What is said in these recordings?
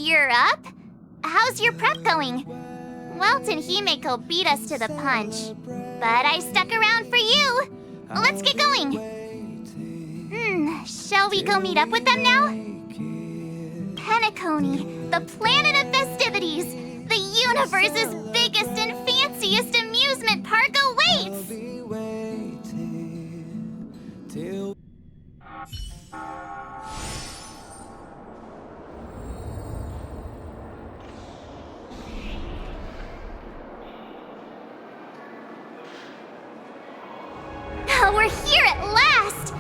You're up? How's your prep going? Welt and Himeko beat us to the punch, but I stuck around for you. Let's get going. Shall we go meet up with them now? Penacony, the planet of festivities, the universe's biggest and fanciest amusement park awaits! We're here at last!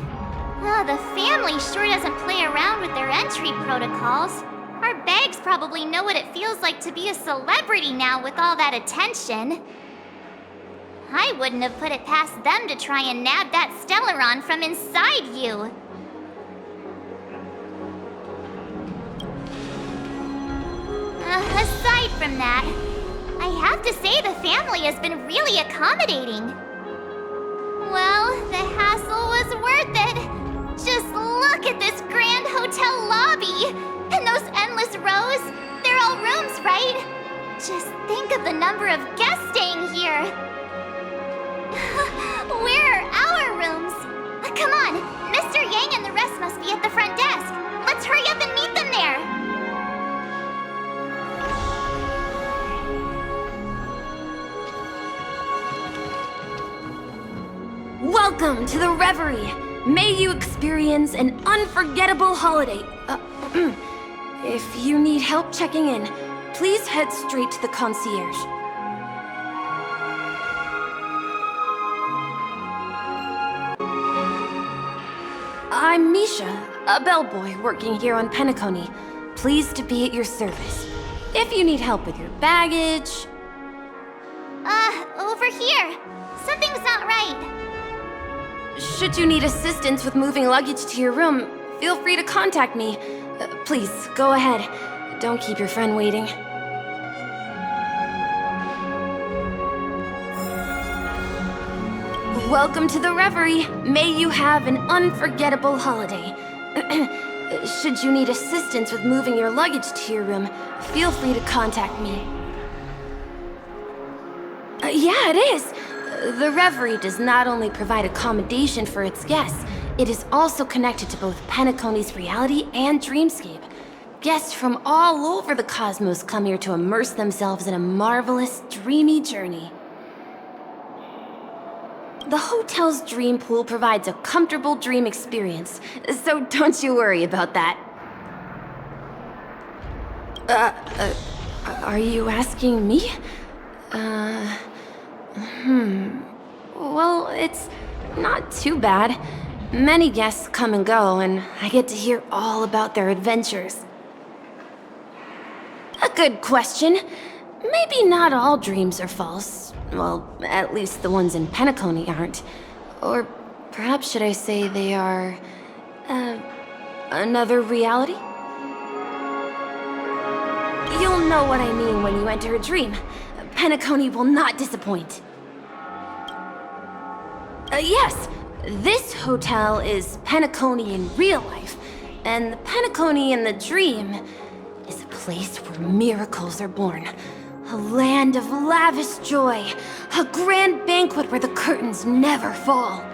The family sure doesn't play around with their entry protocols. Our bags probably know what it feels like to be a celebrity now with all that attention. I wouldn't have put it past them to try and nab that Stellaron from inside you. Aside from that, I have to say the family has been really accommodating. Well, the hassle was worth it. Just look at this grand hotel lobby. And those endless rows. They're all rooms, right? Just think of the number of guests staying here. Where are our rooms? Come on, Mr. Yang and the rest must be at the front desk. Let's hurry up and meet them there. Welcome to the Reverie! May you experience an unforgettable holiday. If you need help checking in, please head straight to the concierge. I'm Misha, a bellboy working here on Penacony. Pleased to be at your service. If you need help with your baggage... Over here. Something's not right. Should you need assistance with moving luggage to your room, feel free to contact me. Please, go ahead. Don't keep your friend waiting. Welcome to the Reverie. May you have an unforgettable holiday. Should you need assistance with moving your luggage to your room, feel free to contact me. Yeah, it is. The Reverie does not only provide accommodation for its guests, it is also connected to both Penacony's reality and dreamscape. Guests from all over the cosmos come here to immerse themselves in a marvelous, dreamy journey. The hotel's dream pool provides a comfortable dream experience, so don't you worry about that. Are you asking me? Well, it's not too bad. Many guests come and go, and I get to hear all about their adventures. A good question. Maybe not all dreams are false. Well, at least the ones in Penacony aren't. Or perhaps should I say they are... another reality? You'll know what I mean when you enter a dream. Penacony will not disappoint. Yes, this hotel is Penacony in real life, and the Penacony in the dream is a place where miracles are born. A land of lavish joy, a grand banquet where the curtains never fall.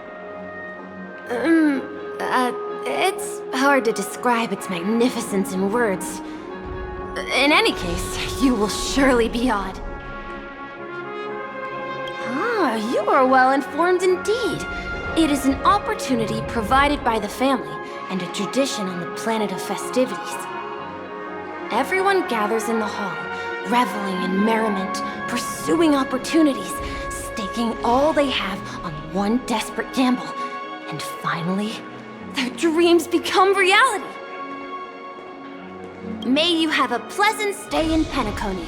It's hard to describe its magnificence in words. In any case, you will surely be awed. You are well informed indeed. It is an opportunity provided by the family and a tradition on the planet of festivities. Everyone gathers in the hall, reveling in merriment, pursuing opportunities, staking all they have on one desperate gamble, and finally, their dreams become reality. May you have a pleasant stay in Penacony.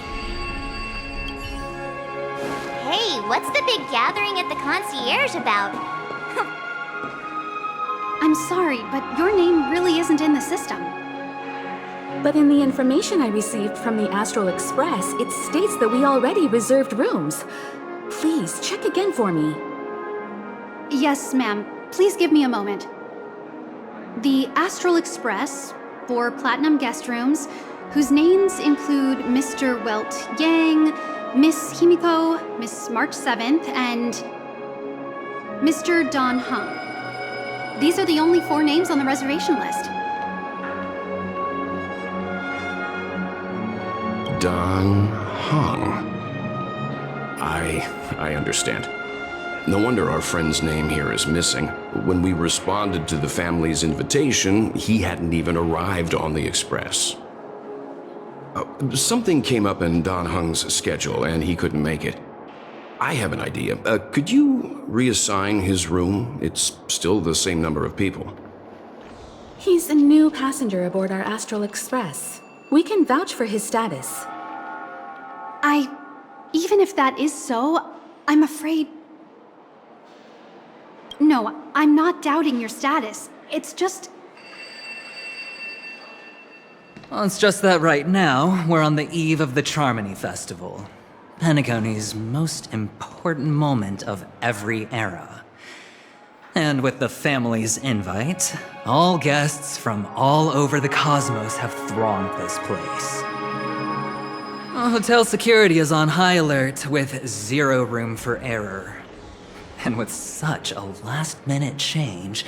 Hey, what's the big gathering at the concierge about? I'm sorry, but your name really isn't in the system. But in the information I received from the Astral Express, it states that we already reserved rooms. Please, check again for me. Yes, ma'am. Please give me a moment. The Astral Express, for Platinum guest rooms, whose names include Mr. Welt Yang, Miss Himiko, Miss March 7th, and Mr. Don Hung. These are the only 4 names on the reservation list. Don Hung. I understand. No wonder our friend's name here is missing. When we responded to the family's invitation, he hadn't even arrived on the express. Something came up in Don Hung's schedule and he couldn't make it. I have an idea. Could you reassign his room? It's still the same number of people. He's a new passenger aboard our Astral Express. We can vouch for his status. Even if that is so, I'm afraid... No, I'm not doubting your status. It's just... Well, it's just that right now, we're on the eve of the Charmony Festival. Penacony's most important moment of every era. And with the family's invite, all guests from all over the cosmos have thronged this place. Hotel security is on high alert with 0 room for error. And with such a last-minute change,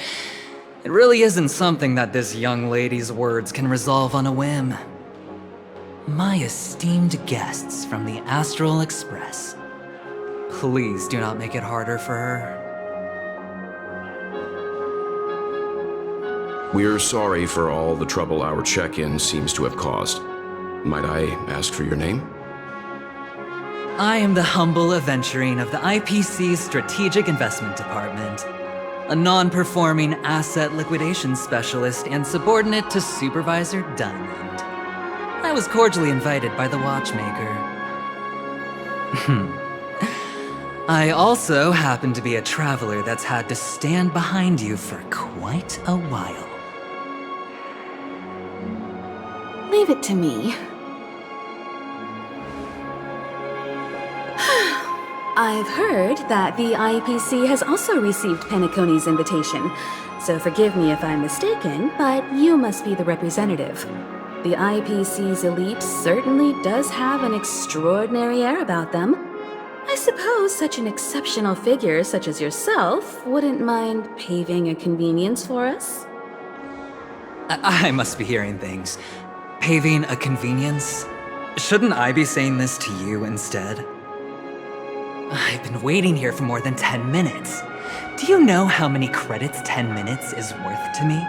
it really isn't something that this young lady's words can resolve on a whim. My esteemed guests from the Astral Express, please do not make it harder for her. We're sorry for all the trouble our check-in seems to have caused. Might I ask for your name? I am the humble aventurine of the IPC's Strategic Investment Department, a non-performing asset liquidation specialist and subordinate to Supervisor Diamond. I was cordially invited by the watchmaker. I also happen to be a traveler that's had to stand behind you for quite a while. Leave it to me. I've heard that the IPC has also received Penacony's invitation, so forgive me if I'm mistaken, but you must be the representative. The IPC's elite certainly does have an extraordinary air about them. I suppose such an exceptional figure such as yourself wouldn't mind paving a convenience for us? I must be hearing things. Paving a convenience? Shouldn't I be saying this to you instead? I've been waiting here for more than 10 minutes. Do you know how many credits 10 minutes is worth to me?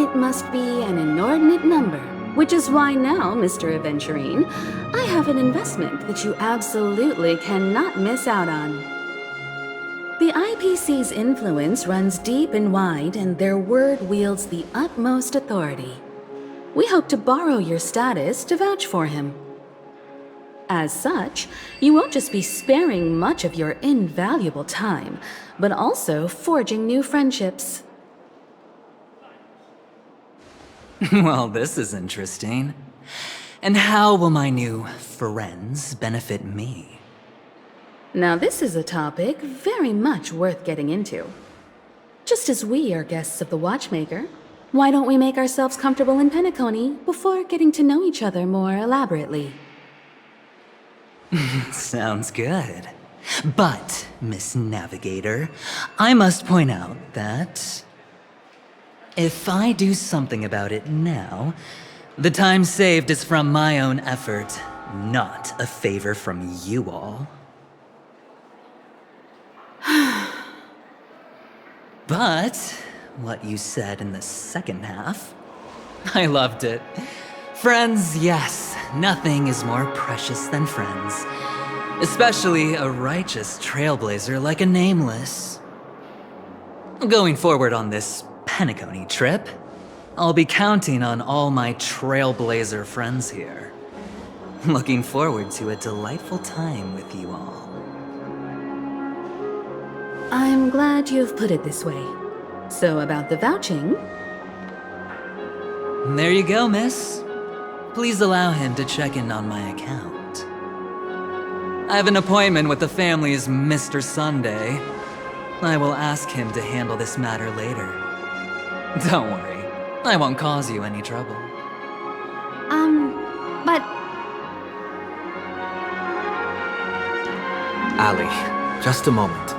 It must be an inordinate number, which is why now, Mr. Aventurine, I have an investment that you absolutely cannot miss out on. The IPC's influence runs deep and wide, and their word wields the utmost authority. We hope to borrow your status to vouch for him. As such, you won't just be sparing much of your invaluable time, but also forging new friendships. Well, this is interesting. And how will my new friends benefit me? Now this is a topic very much worth getting into. Just as we are guests of the Watchmaker, why don't we make ourselves comfortable in Penacony before getting to know each other more elaborately? Sounds good. But, Miss Navigator, I must point out that if I do something about it now, the time saved is from my own effort, not a favor from you all. But what you said in the second half, I loved it. Friends, yes, nothing is more precious than friends. Especially a righteous trailblazer like a Nameless. Going forward on this Penacony trip, I'll be counting on all my trailblazer friends here. Looking forward to a delightful time with you all. I'm glad you've put it this way. So about the vouching... There you go, miss. Please allow him to check in on my account. I have an appointment with the family's Mr. Sunday. I will ask him to handle this matter later. Don't worry, I won't cause you any trouble. Ali, just a moment.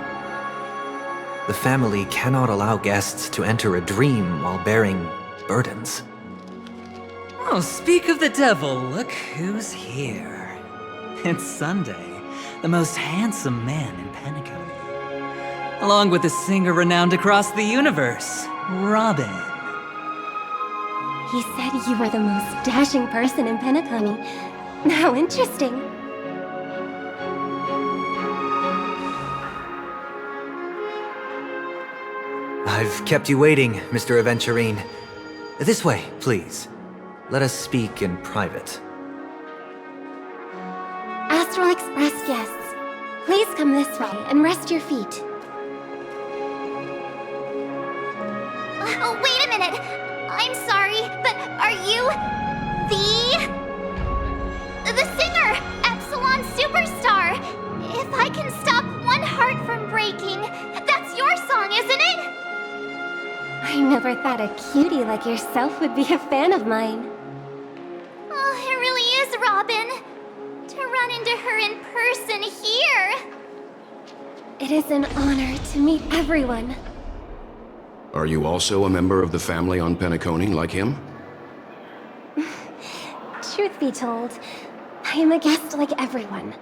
The family cannot allow guests to enter a dream while bearing burdens. Oh, speak of the devil, look who's here. It's Sunday, the most handsome man in Penacony. Along with a singer renowned across the universe, Robin. He said you were the most dashing person in Penacony. How interesting. I've kept you waiting, Mr. Aventurine. This way, please. Let us speak in private. Astral Express guests, please come this way and rest your feet. Oh, wait a minute! I'm sorry, but are you... the singer! Epsilon Superstar! If I can stop one heart from breaking, that's your song, isn't it? I never thought a cutie like yourself would be a fan of mine. Oh, it really is, Robin. To run into her in person here. It is an honor to meet everyone. Are you also a member of the family on Penacony like him? Truth be told, I am a guest like everyone.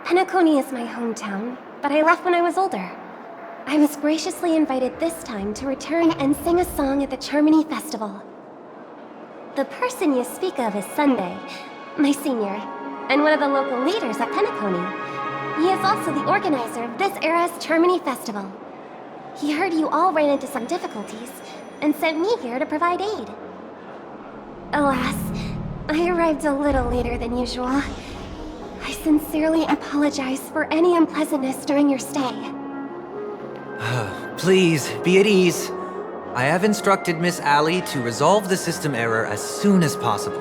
Penacony is my hometown, but I left when I was older. I was graciously invited this time to return and sing a song at the Charmony Festival. The person you speak of is Sunday, my senior, and one of the local leaders at Penacony. He is also the organizer of this era's Charmony Festival. He heard you all ran into some difficulties and sent me here to provide aid. Alas, I arrived a little later than usual. I sincerely apologize for any unpleasantness during your stay. Please, be at ease. I have instructed Miss Ali to resolve the system error as soon as possible.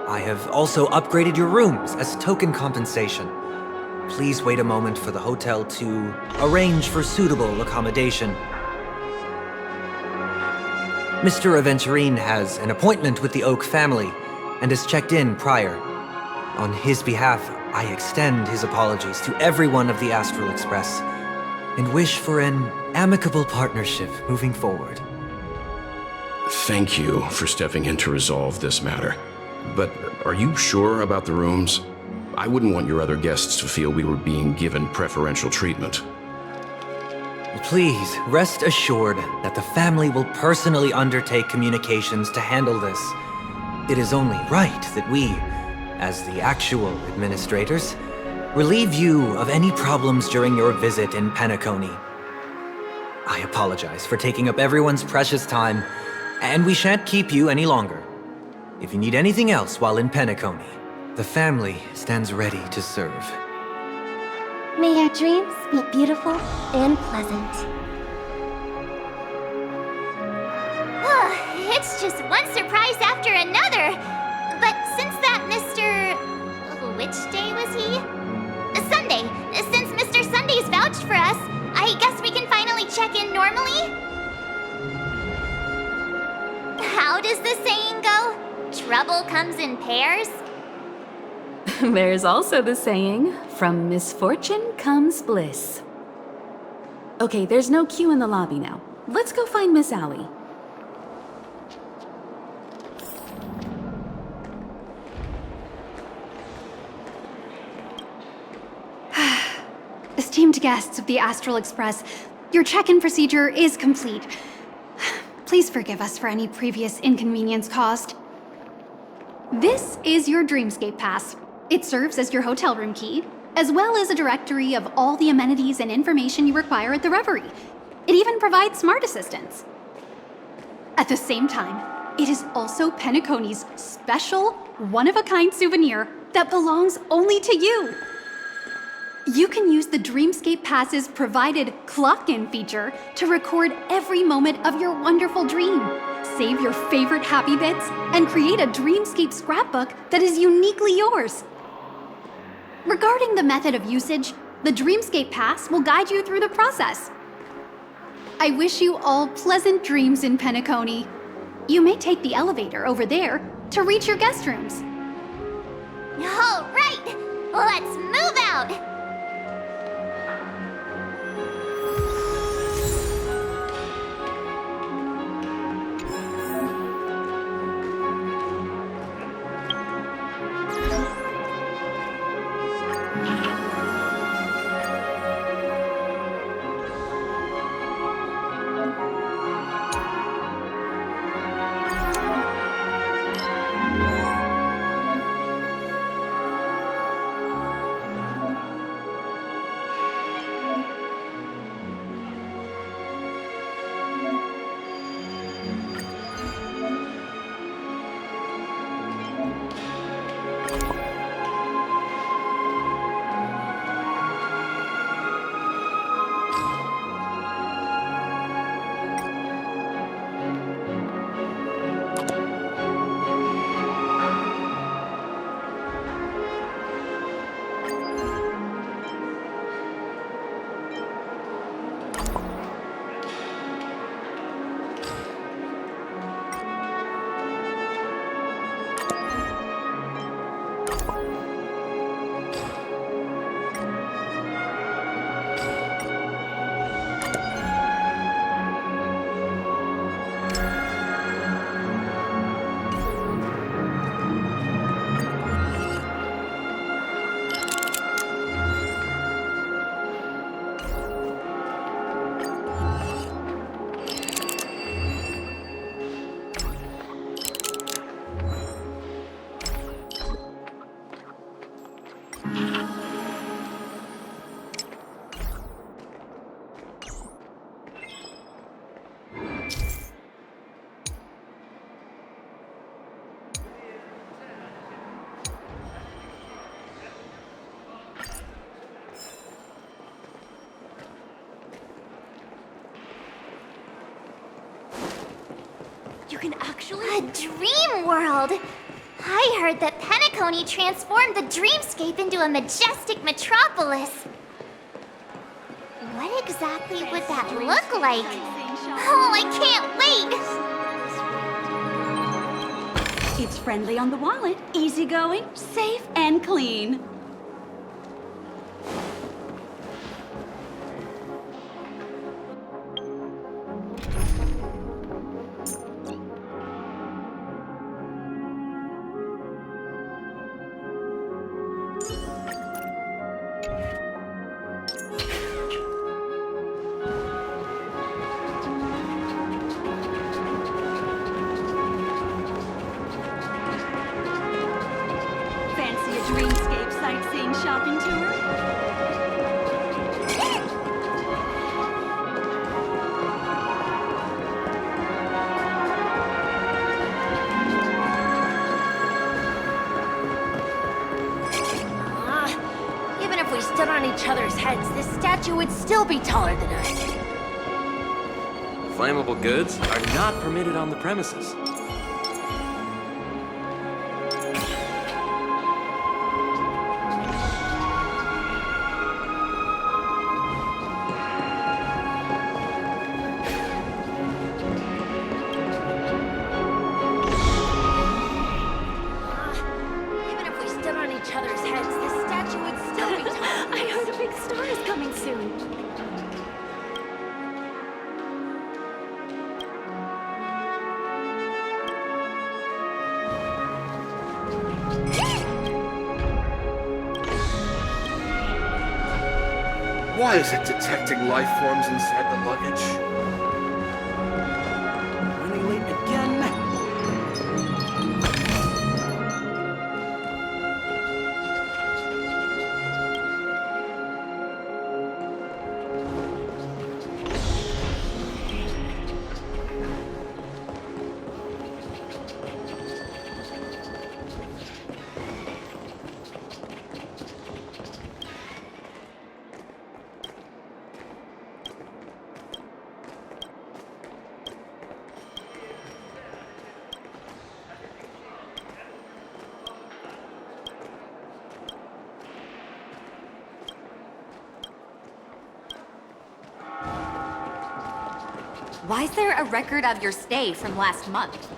I have also upgraded your rooms as token compensation. Please wait a moment for the hotel to arrange for suitable accommodation. Mr. Aventurine has an appointment with the Oak family and has checked in prior. On his behalf, I extend his apologies to everyone of the Astral Express and wish for an amicable partnership moving forward. Thank you for stepping in to resolve this matter. But are you sure about the rooms? I wouldn't want your other guests to feel we were being given preferential treatment. Please, rest assured that the family will personally undertake communications to handle this. It is only right that we, as the actual administrators, relieve you of any problems during your visit in Penacony. I apologize for taking up everyone's precious time, and we shan't keep you any longer. If you need anything else while in Penacony, the family stands ready to serve. May your dreams be beautiful and pleasant. It's just one surprise after another. But since that Mr... which day was he? Sunday. Since Mr. Sunday's vouched for us, I guess we can finally check in normally? How does the saying go? Trouble comes in pairs? There's also the saying, from misfortune comes bliss. Okay, there's no queue in the lobby now. Let's go find Miss Ali. Esteemed guests of the Astral Express, your check-in procedure is complete. Please forgive us for any previous inconvenience caused. This is your Dreamscape Pass. It serves as your hotel room key, as well as a directory of all the amenities and information you require at the Reverie. It even provides smart assistants. At the same time, it is also Penacony's special, one-of-a-kind souvenir that belongs only to you. You can use the Dreamscape Pass's provided clock-in feature to record every moment of your wonderful dream, save your favorite happy bits, and create a Dreamscape scrapbook that is uniquely yours. Regarding the method of usage, the Dreamscape Pass will guide you through the process. I wish you all pleasant dreams in Penacony. You may take the elevator over there to reach your guest rooms. All right, let's move out. actually... A dream world! I heard that Penacony transformed the dreamscape into a majestic metropolis. What exactly would that look like? Oh, I can't wait! It's friendly on the wallet, easygoing, safe, and clean. Shopping tour? Even if we stood on each other's heads, this statue would still be taller than us. Flammable goods are not permitted on the premises. Why is it detecting life forms inside the luggage? Running late again? Why is there a record of your stay from last month?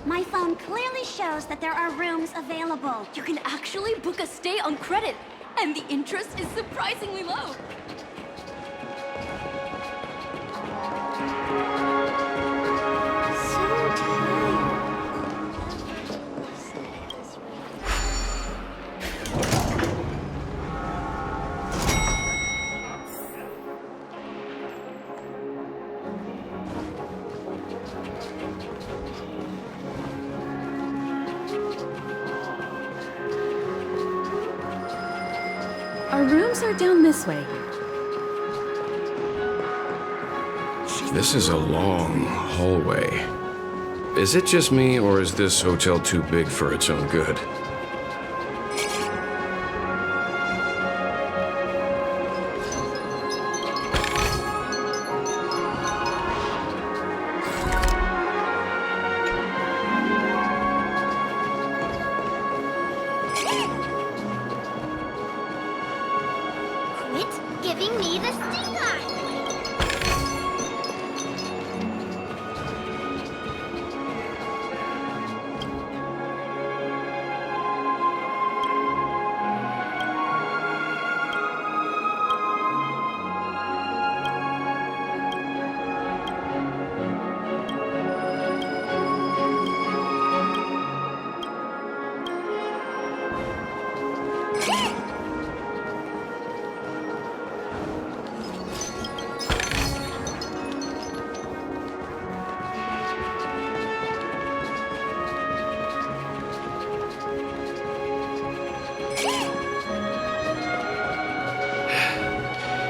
My phone clearly shows that there are rooms available. You can actually book a stay on credit, and the interest is surprisingly low. Our rooms are down this way. This is a long hallway. Is it just me, or is this hotel too big for its own good? Quit giving me the stink eye!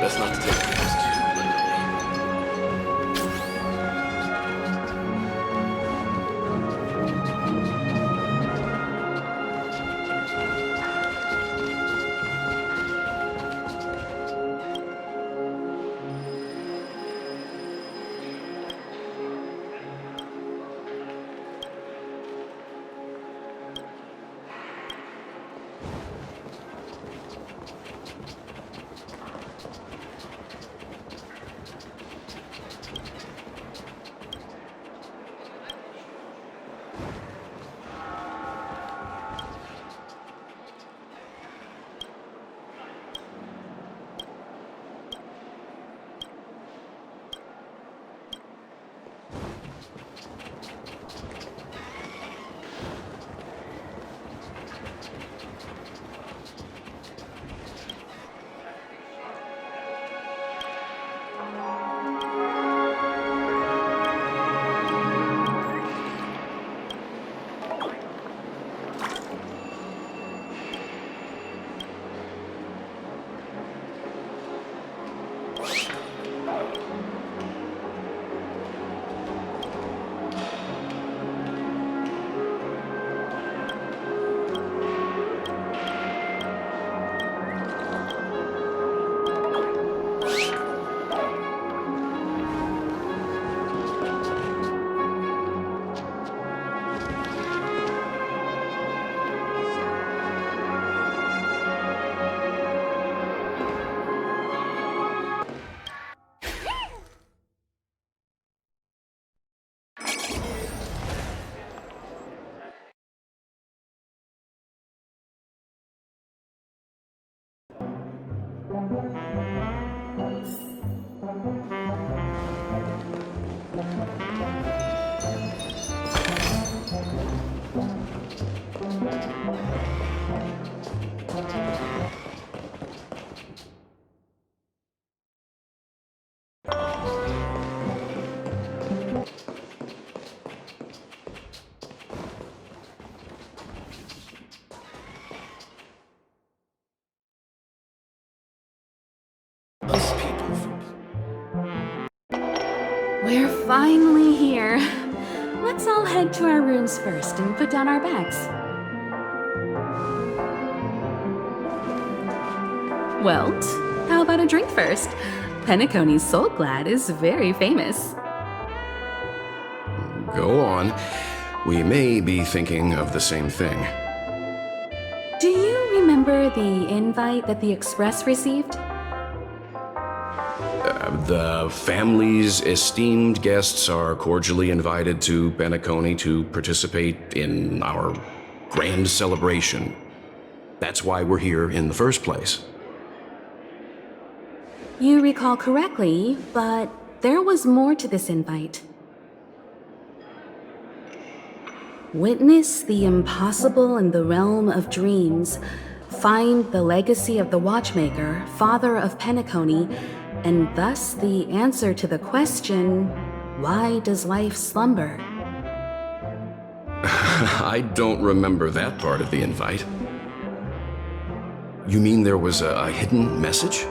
Best not to take things too literally. Us people from... We're finally here. Let's all head to our rooms first and put down our bags. Welt, how about a drink first? Penacony's Soul Glad is very famous. Go on. We may be thinking of the same thing. Do you remember the invite that the Express received? The family's esteemed guests are cordially invited to Penacony to participate in our grand celebration. That's why we're here in the first place. You recall correctly, but there was more to this invite. Witness the impossible in the realm of dreams. Find the legacy of the Watchmaker, father of Penacony, and thus the answer to the question, why does life slumber? I don't remember that part of the invite. You mean there was a hidden message?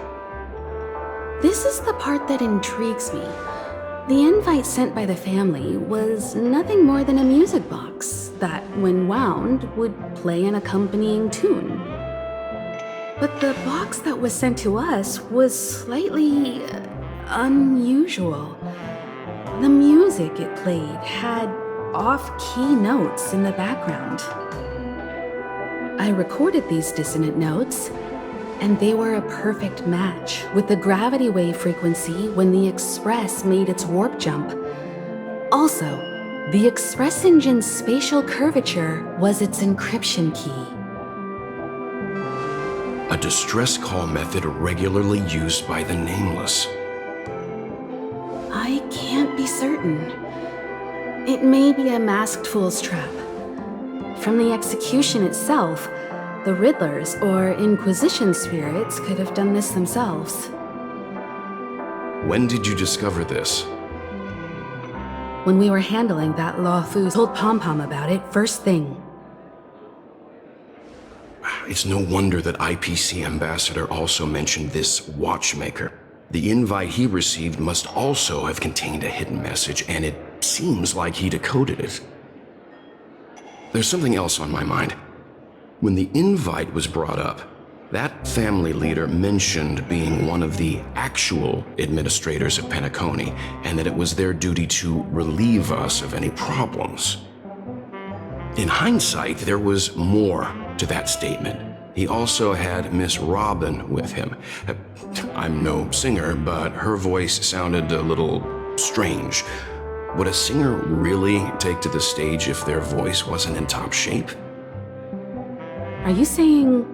This is the part that intrigues me. The invite sent by the family was nothing more than a music box that, when wound, would play an accompanying tune. But the box that was sent to us was slightly unusual. The music it played had off-key notes in the background. I recorded these dissonant notes, and they were a perfect match with the gravity wave frequency when the Express made its warp jump. Also, the Express engine's spatial curvature was its encryption key. A distress call method regularly used by the Nameless. I can't be certain. It may be a masked fool's trap. From the execution itself, the Riddlers or Inquisition spirits could have done this themselves. When did you discover this? When we were handling that Law Fu told Pom Pom about it first thing. It's no wonder that IPC Ambassador also mentioned this watchmaker. The invite he received must also have contained a hidden message, and it seems like he decoded it. There's something else on my mind. When the invite was brought up, that family leader mentioned being one of the actual administrators of Penacony, and that it was their duty to relieve us of any problems. In hindsight, there was more to that statement. He also had Miss Robin with him. I'm no singer, but her voice sounded a little strange. Would a singer really take to the stage if their voice wasn't in top shape? Are you saying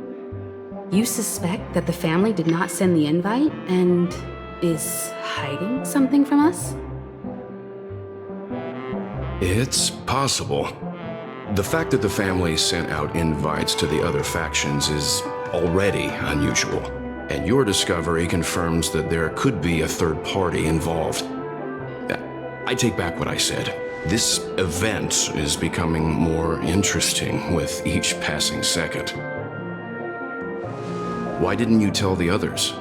you suspect that the family did not send the invite and is hiding something from us? It's possible. The fact that the family sent out invites to the other factions is already unusual, and your discovery confirms that there could be a third party involved. I take back what I said. This event is becoming more interesting with each passing second. Why didn't you tell the others?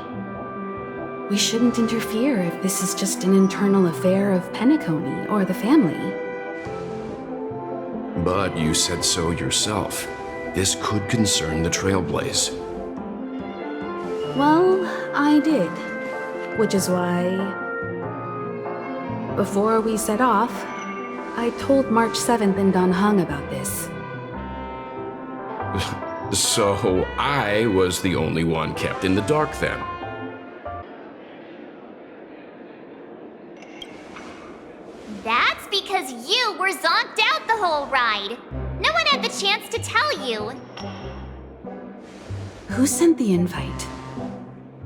We shouldn't interfere if this is just an internal affair of Penacony or the family. But you said so yourself. This could concern the Trailblaze. Well, I did. Which is why, before we set off, I told March 7th and Don Hung about this. So I was the only one kept in the dark then. That's because you were zonked out the whole ride. No one had the chance to tell you. Who sent the invite?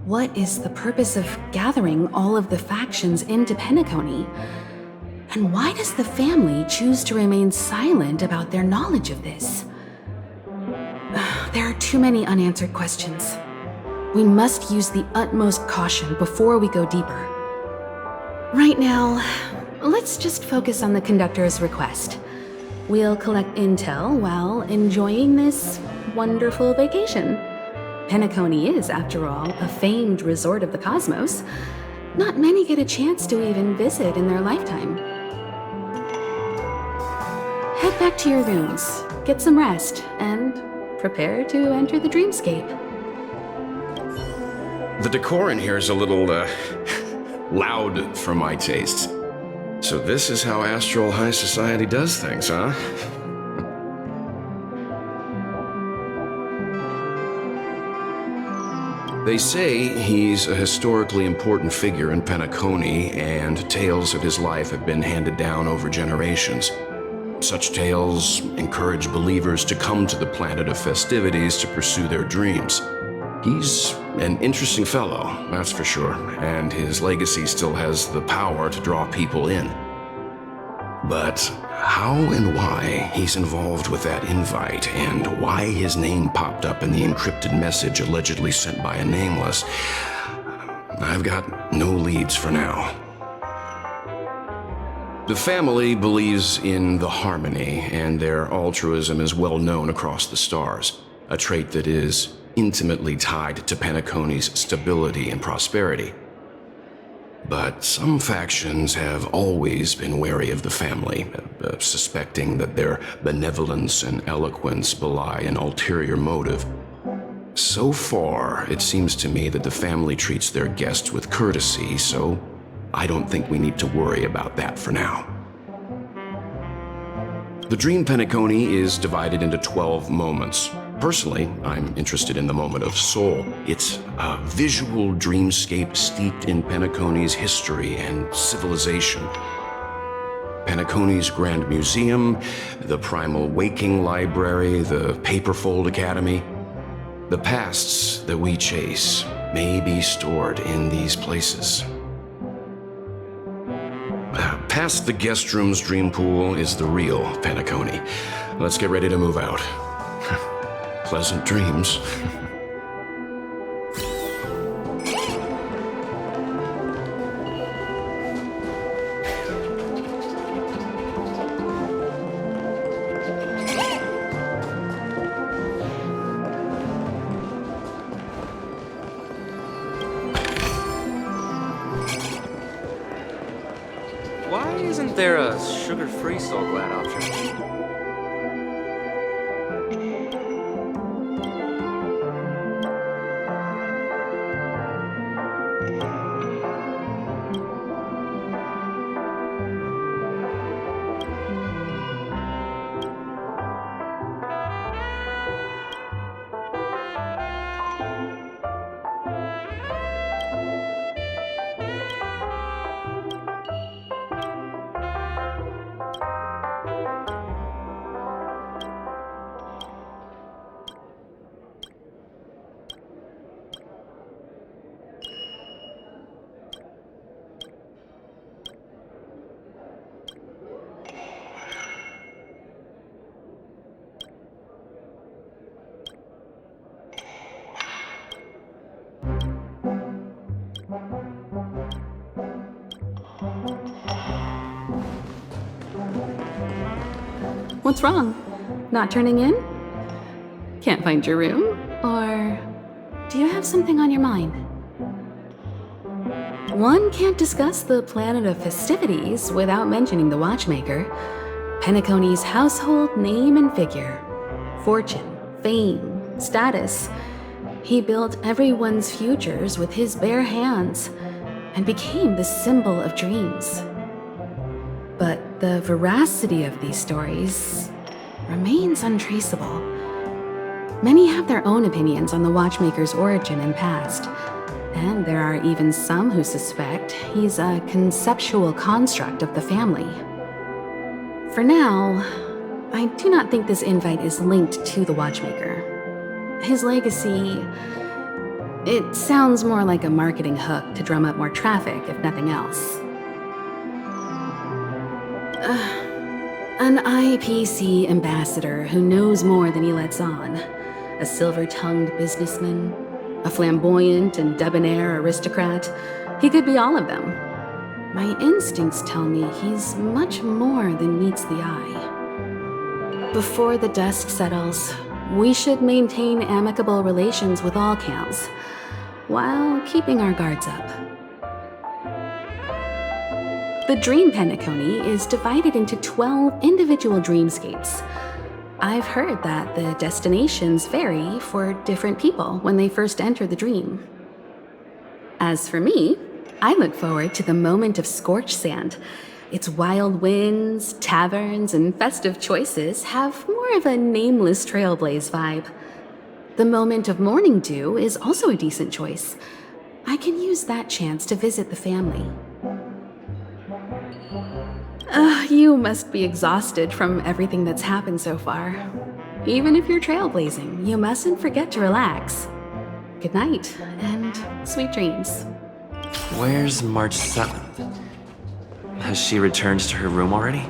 What is the purpose of gathering all of the factions into Penacony? And why does the family choose to remain silent about their knowledge of this? There are too many unanswered questions. We must use the utmost caution before we go deeper. Right now, let's just focus on the conductor's request. We'll collect intel while enjoying this wonderful vacation. Penacony is, after all, a famed resort of the cosmos. Not many get a chance to even visit in their lifetime. Head back to your rooms, get some rest, and prepare to enter the dreamscape. The decor in here is a little, loud for my tastes. So this is how Astral High Society does things, huh? They say he's a historically important figure in Penacony, and tales of his life have been handed down over generations. Such tales encourage believers to come to the planet of festivities to pursue their dreams. He's an interesting fellow, that's for sure, and his legacy still has the power to draw people in. But how and why he's involved with that invite, and why his name popped up in the encrypted message allegedly sent by a Nameless, I've got no leads for now. The family believes in the harmony, and their altruism is well known across the stars, a trait that is intimately tied to Penacony's stability and prosperity. But some factions have always been wary of the family, suspecting that their benevolence and eloquence belie an ulterior motive. So far, it seems to me that the family treats their guests with courtesy, so I don't think we need to worry about that for now. The dream Penacony is divided into 12 moments. Personally, I'm interested in the moment of soul. It's a visual dreamscape steeped in Penacony's history and civilization. Penacony's Grand Museum, the Primal Waking Library, the Paperfold Academy. The pasts that we chase may be stored in these places. Past the guest room's dream pool is the real Penacony. Let's get ready to move out. Pleasant dreams. Why isn't there a sugar-free Soul Glad option? What's wrong? Not turning in? Can't find your room? Or do you have something on your mind? One can't discuss the planet of festivities without mentioning the watchmaker, Penacony's household name and figure, fortune, fame, status. He built everyone's futures with his bare hands and became the symbol of dreams. But the veracity of these stories remains untraceable. Many have their own opinions on the watchmaker's origin and past, and there are even some who suspect he's a conceptual construct of the family. For now, I do not think this invite is linked to the watchmaker. His legacy, it sounds more like a marketing hook to drum up more traffic, if nothing else. An IPC ambassador who knows more than he lets on. A silver-tongued businessman. A flamboyant and debonair aristocrat. He could be all of them. My instincts tell me he's much more than meets the eye. Before the dust settles, we should maintain amicable relations with all camps, while keeping our guards up. The Dream Penacony is divided into 12 individual dreamscapes. I've heard that the destinations vary for different people when they first enter the dream. As for me, I look forward to the moment of scorched sand. Its wild winds, taverns, and festive choices have more of a nameless trailblaze vibe. The moment of morning dew is also a decent choice. I can use that chance to visit the family. You must be exhausted from everything that's happened so far. Even if you're trailblazing, you mustn't forget to relax. Good night, and sweet dreams. Where's March 7th? Has she returned to her room already?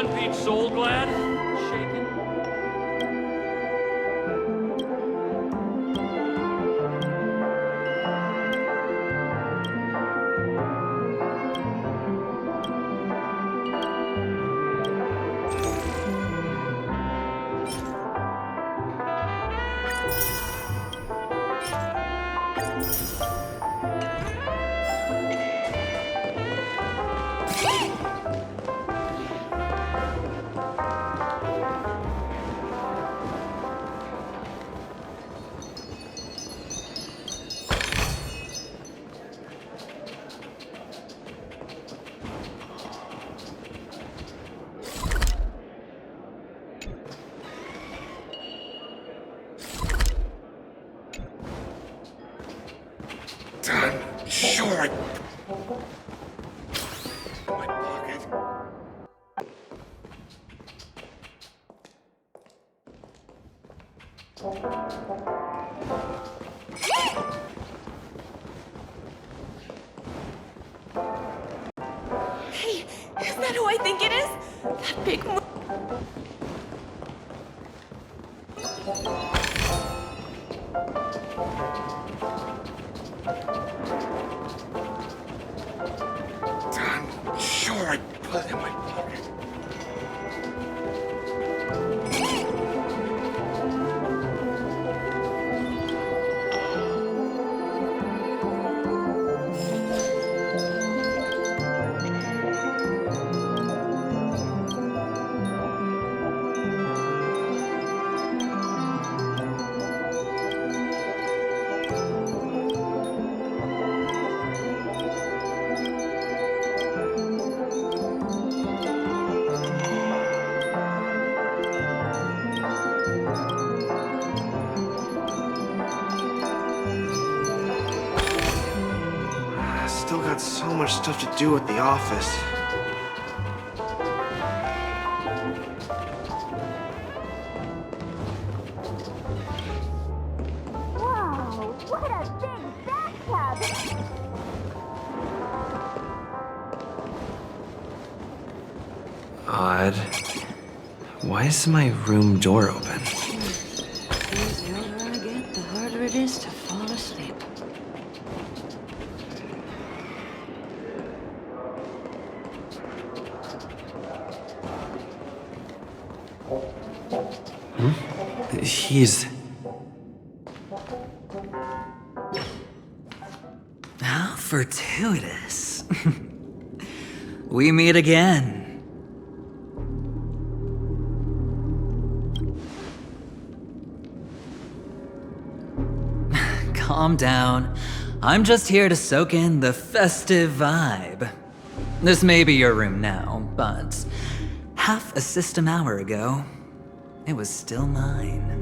one-peach soul gland shaken? Sure. My pocket. Hey, is that who I think it is? That big Sure, I put it in my pocket. Still got so much stuff to do at the office. Wow, what a big bathtub! Odd. Why is my room door open? The older I get, the harder it is to fall asleep. He's... How fortuitous. We meet again. Calm down. I'm just here to soak in the festive vibe. This may be your room now, but half a system hour ago, it was still mine.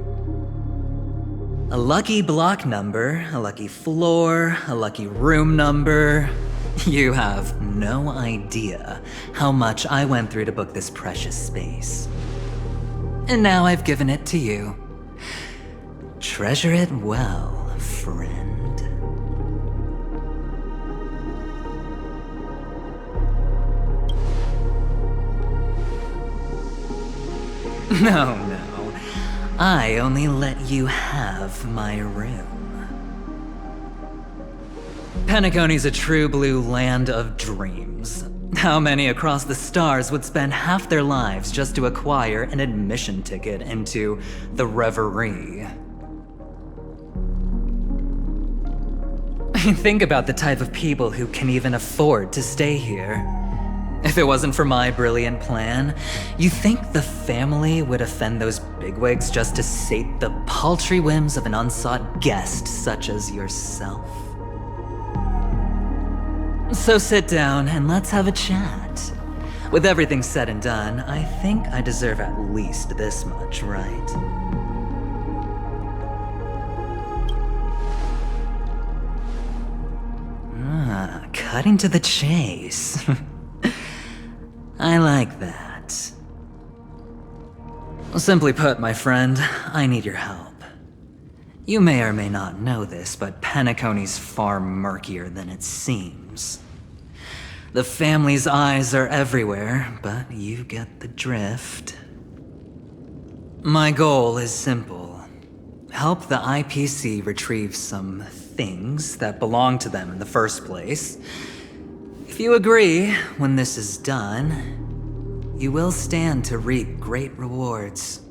A lucky block number, a lucky floor, a lucky room number. You have no idea how much I went through to book this precious space. And now I've given it to you. Treasure it well, friend. No, no. I only let you have my room. Penacony's a true blue land of dreams. How many across the stars would spend half their lives just to acquire an admission ticket into the Reverie? Think about the type of people who can even afford to stay here. If it wasn't for my brilliant plan, you think the family would offend those bigwigs just to sate the paltry whims of an unsought guest such as yourself? So sit down and let's have a chat. With everything said and done, I think I deserve at least this much, right? Cutting to the chase. I like that. Simply put, my friend, I need your help. You may or may not know this, but Penacony's far murkier than it seems. The family's eyes are everywhere, but you get the drift. My goal is simple. Help the IPC retrieve some things that belong to them in the first place. If you agree, when this is done, you will stand to reap great rewards,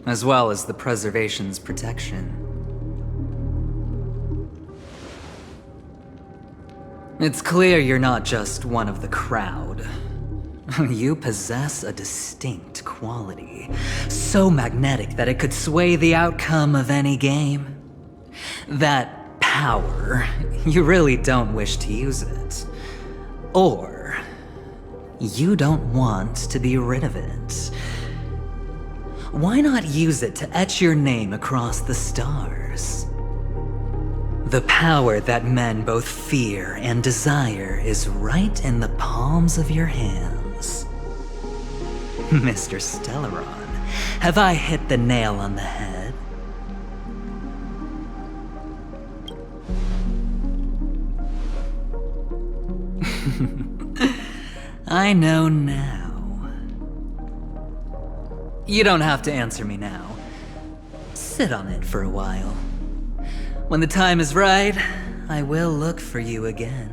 as well as the preservation's protection. It's clear you're not just one of the crowd. You possess a distinct quality, so magnetic that it could sway the outcome of any game. That power, you really don't wish to use it. Or, you don't want to be rid of it. Why not use it to etch your name across the stars? The power that men both fear and desire is right in the palms of your hands. Mr. Stellaron, have I hit the nail on the head? I know now. You don't have to answer me now. Sit on it for a while. When the time is right, I will look for you again.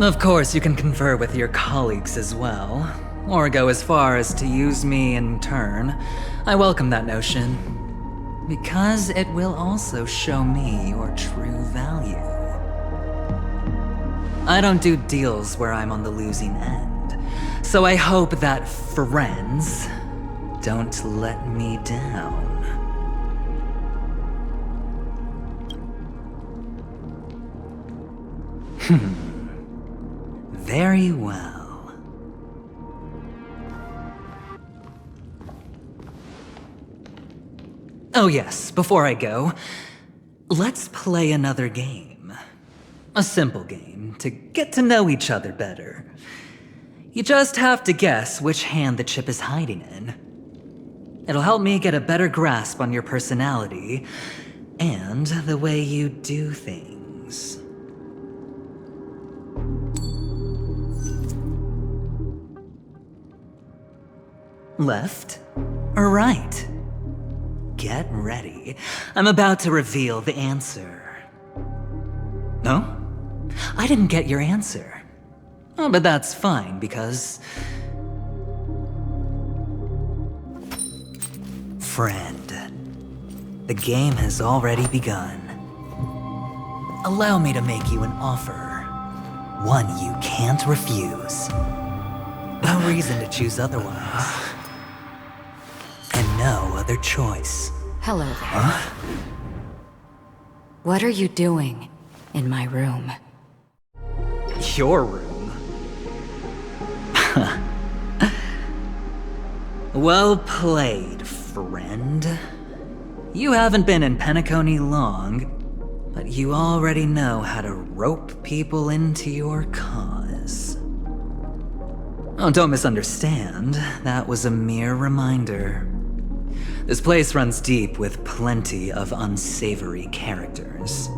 Of course, you can confer with your colleagues as well, or go as far as to use me in turn. I welcome that notion, because it will also show me your true value. I don't do deals where I'm on the losing end, so I hope that friends don't let me down. Very well. Oh yes, before I go, let's play another game. A simple game to get to know each other better. You just have to guess which hand the chip is hiding in. It'll help me get a better grasp on your personality and the way you do things. Left or right? Get ready. I'm about to reveal the answer. No? I didn't get your answer. Oh, but that's fine, because... Friend, the game has already begun. Allow me to make you an offer. One you can't refuse. No reason to choose otherwise. And no other choice. Hello there. Huh? What are you doing in my room? Your room? Well played, friend. You haven't been in Penacony long, but you already know how to rope people into your cause. Oh, don't misunderstand. That was a mere reminder. This place runs deep with plenty of unsavory characters.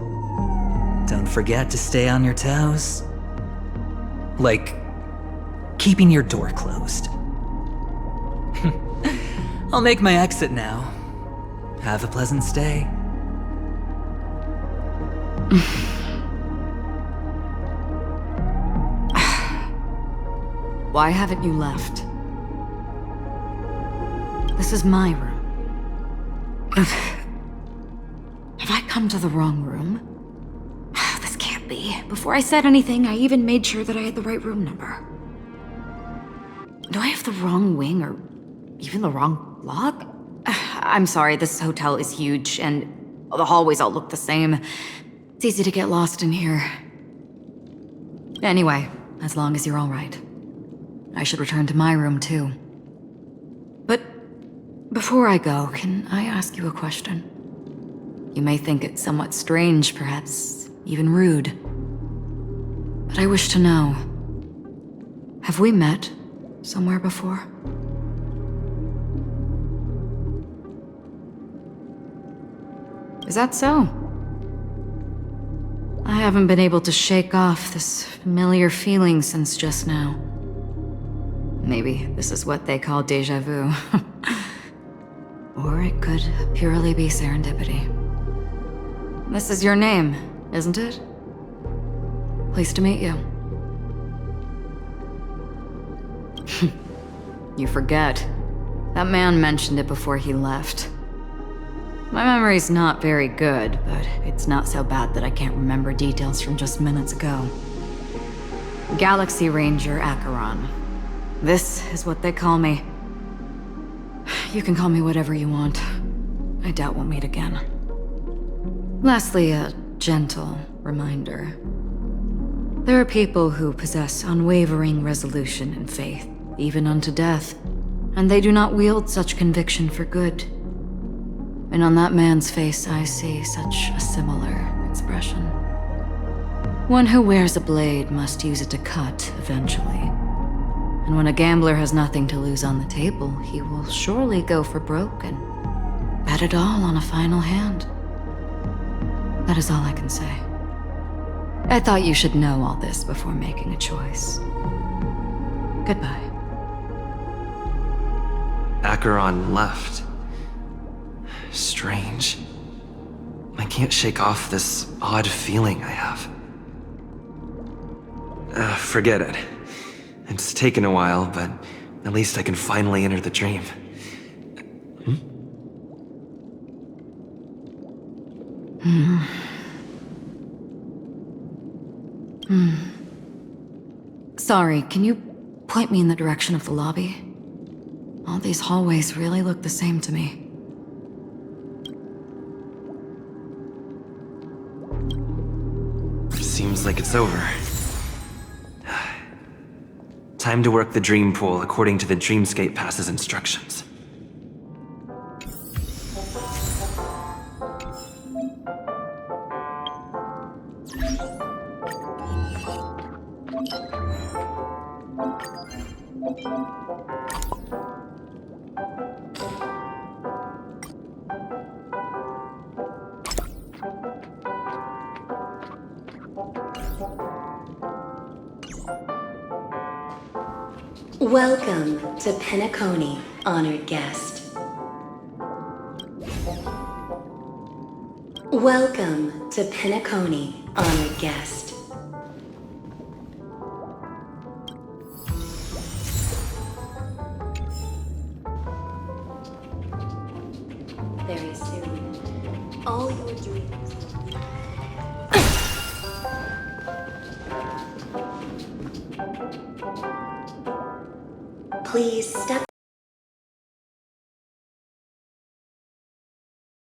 Don't forget to stay on your toes. Like, keeping your door closed. I'll make my exit now. Have a pleasant stay. Why haven't you left? This is my room. Have I come to the wrong room? This can't be. Before I said anything, I even made sure that I had the right room number. Do I have the wrong wing or even the wrong lock? I'm sorry, this hotel is huge and the hallways all look the same. It's easy to get lost in here. Anyway, as long as you're all right. I should return to my room too. But before I go, can I ask you a question? You may think it somewhat strange, perhaps even rude. But I wish to know, have we met somewhere before? Is that so? I haven't been able to shake off this familiar feeling since just now. Maybe this is what they call déjà vu. Or it could purely be serendipity. This is your name, isn't it? Pleased to meet you. You forget. That man mentioned it before he left. My memory's not very good, but it's not so bad that I can't remember details from just minutes ago. Galaxy Ranger Acheron. This is what they call me. You can call me whatever you want. I doubt we'll meet again. Lastly, a gentle reminder. There are people who possess unwavering resolution and faith, even unto death, and they do not wield such conviction for good. And on that man's face I see such a similar expression. One who wears a blade must use it to cut eventually. And when a gambler has nothing to lose on the table, he will surely go for broke and bet it all on a final hand. That is all I can say. I thought you should know all this before making a choice. Goodbye. Acheron left. Strange. I can't shake off this odd feeling I have. Forget it. It's taken a while, but at least I can finally enter the dream. Sorry, can you point me in the direction of the lobby? All these hallways really look the same to me. Seems like it's over. Time to work the dream pool according to the Dreamscape Pass's instructions. Welcome to Penacony, honored guest. Welcome to Penacony, honored guest. Very soon, all your dreams. Please step